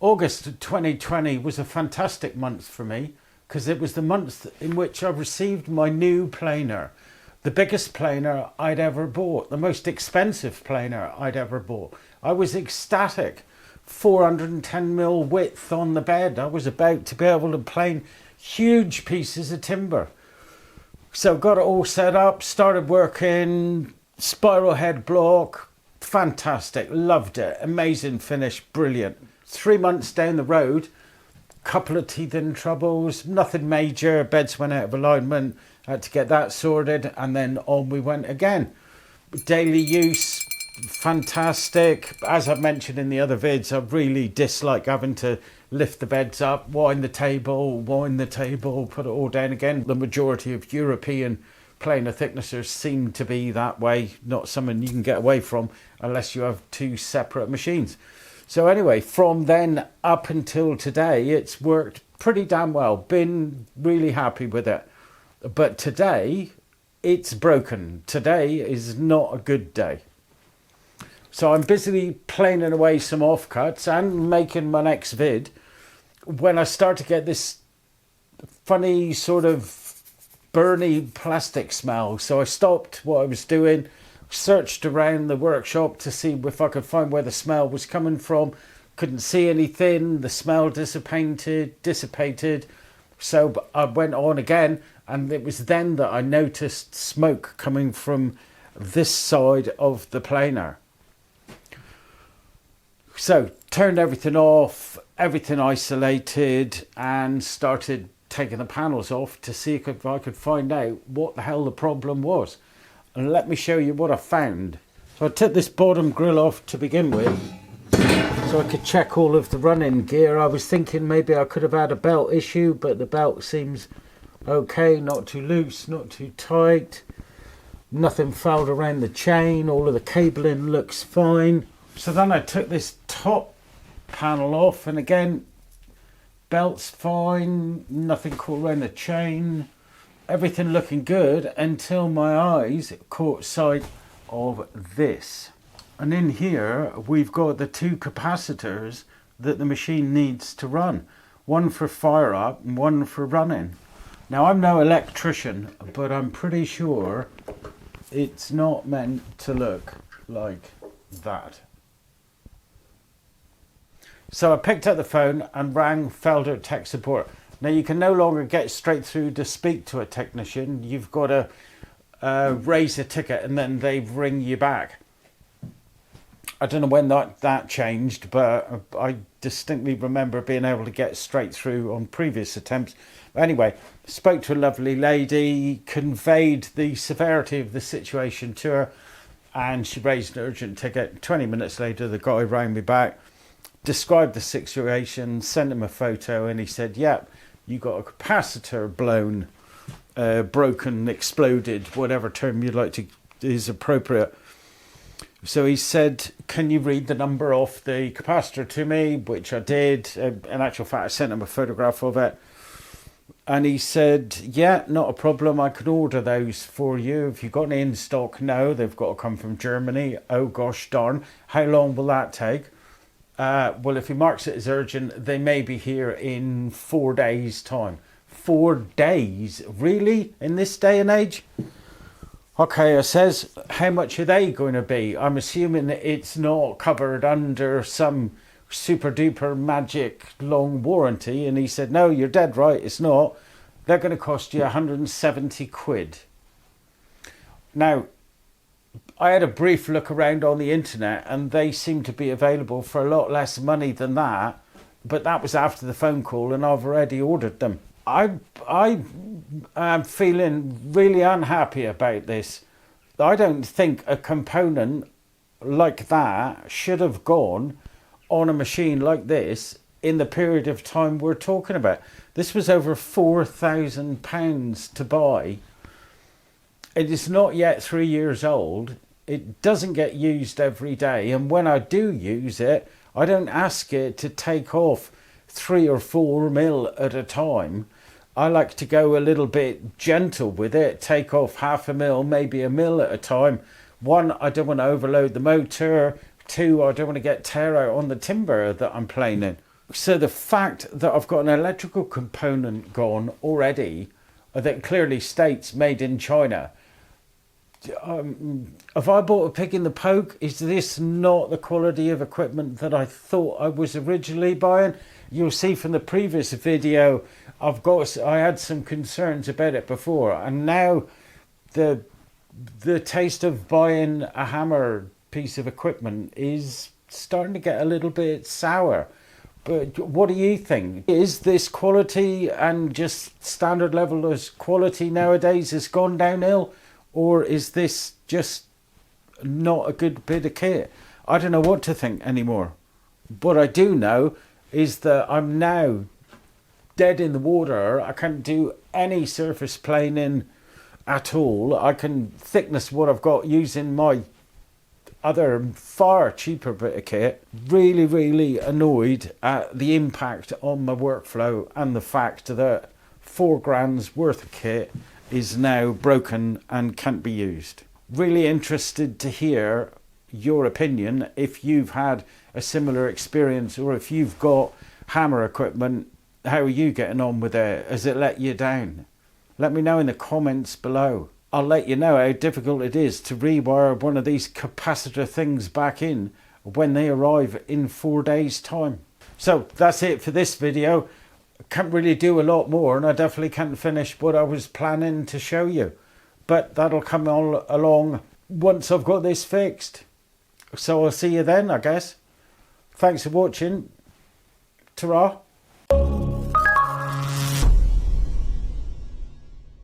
August 2020 was a fantastic month for me because it was the month in which I received my new planer. The biggest planer I'd ever bought, the most expensive planer I'd ever bought. I was ecstatic. 410mm width on the bed. I was about to be able to plane huge pieces of timber. So got it all set up, started working, spiral head block, fantastic, loved it, amazing finish, brilliant. 3 months down the road, couple of teething troubles, nothing major, beds went out of alignment, had to get that sorted, and then on we went again. Daily use, fantastic. As I've mentioned in the other vids, I really dislike having to lift the beds up, wind the table, put it all down again. The majority of European planer thicknessers seem to be that way, not something you can get away from unless you have two separate machines. So anyway, from then up until today, it's worked pretty damn well. Been really happy with it. But today, it's broken. Today is not a good day. So I'm busily planing away some offcuts and making my next vid when I start to get this funny sort of burny plastic smell. So I stopped what I was doing, searched around the workshop to see if I could find where the smell was coming from. Couldn't see anything. The smell dissipated. So I went on again, and it was then that I noticed smoke coming from this side of the planer. So turned everything off, everything isolated, and started taking the panels off to see if I could find out what the hell the problem was. And let me show you what I found. So I took this bottom grill off to begin with, so I could check all of the running gear. I was thinking maybe I could have had a belt issue, but the belt seems okay, not too loose, not too tight. Nothing fouled around the chain, all of the cabling looks fine. So then I took this top panel off, and again, belt's fine, nothing caught around the chain. Everything looking good until my eyes caught sight of this. And in here we've got the two capacitors that the machine needs to run. One for fire up and one for running. Now I'm no electrician, but I'm pretty sure it's not meant to look like that. So I picked up the phone and rang Felder Tech Support. Now you can no longer get straight through to speak to a technician. You've got to raise a ticket and then they ring you back. I don't know when that changed, but I distinctly remember being able to get straight through on previous attempts. Anyway, spoke to a lovely lady, conveyed the severity of the situation to her, and she raised an urgent ticket. 20 minutes later, the guy rang me back, described the situation, sent him a photo, and he said, yep, you got a capacitor blown, broken, exploded, whatever term you'd like to is appropriate. So he said, can you read the number off the capacitor to me? Which I did. In actual fact, I sent him a photograph of it. And he said, yeah, not a problem. I can order those for you. If you've got any in stock, no, they've got to come from Germany. Oh, gosh darn. How long will that take? Well, if he marks it as urgent, they may be here in 4 days' time. 4 days? Really? In this day and age? Okay, I says, how much are they going to be? I'm assuming that it's not covered under some super duper magic long warranty. And he said, no, you're dead right, it's not. They're going to cost you 170 quid. Now, I had a brief look around on the internet and they seem to be available for a lot less money than that. But that was after the phone call and I've already ordered them. I am feeling really unhappy about this. I don't think a component like that should have gone on a machine like this in the period of time we're talking about. This was over £4,000 to buy. It is not yet 3 years old. It doesn't get used every day. And when I do use it, I don't ask it to take off 3 or 4 mil at a time. I like to go a little bit gentle with it, take off 0.5 mil, maybe 1 mil at a time. 1, I don't want to overload the motor. 2, I don't want to get tear out on the timber that I'm planing. So the fact that I've got an electrical component gone already that clearly states made in China, have I bought a pig in the poke? Is this not the quality of equipment that I thought I was originally buying? You'll see from the previous video, I had some concerns about it before, and now the taste of buying a hammer piece of equipment is starting to get a little bit sour. But what do you think? Is this quality and just standard level of quality nowadays has gone downhill? Or is this just not a good bit of kit? I don't know what to think anymore. What I do know is that I'm now dead in the water. I can't do any surface planing at all. I can thickness what I've got using my other far cheaper bit of kit. Really, really annoyed at the impact on my workflow and the fact that £4 worth of kit is now broken and can't be used. Really interested to hear your opinion if you've had a similar experience, or if you've got hammer equipment, how are you getting on with it? Has it let you down? Let me know in the comments below. I'll let you know how difficult it is to rewire one of these capacitor things back in when they arrive in 4 days time. So that's it for this video. Can't really do a lot more, and I definitely can't finish what I was planning to show you, but that'll come all along once I've got this fixed. So I'll see you then, I guess. Thanks for watching. Ta-ra.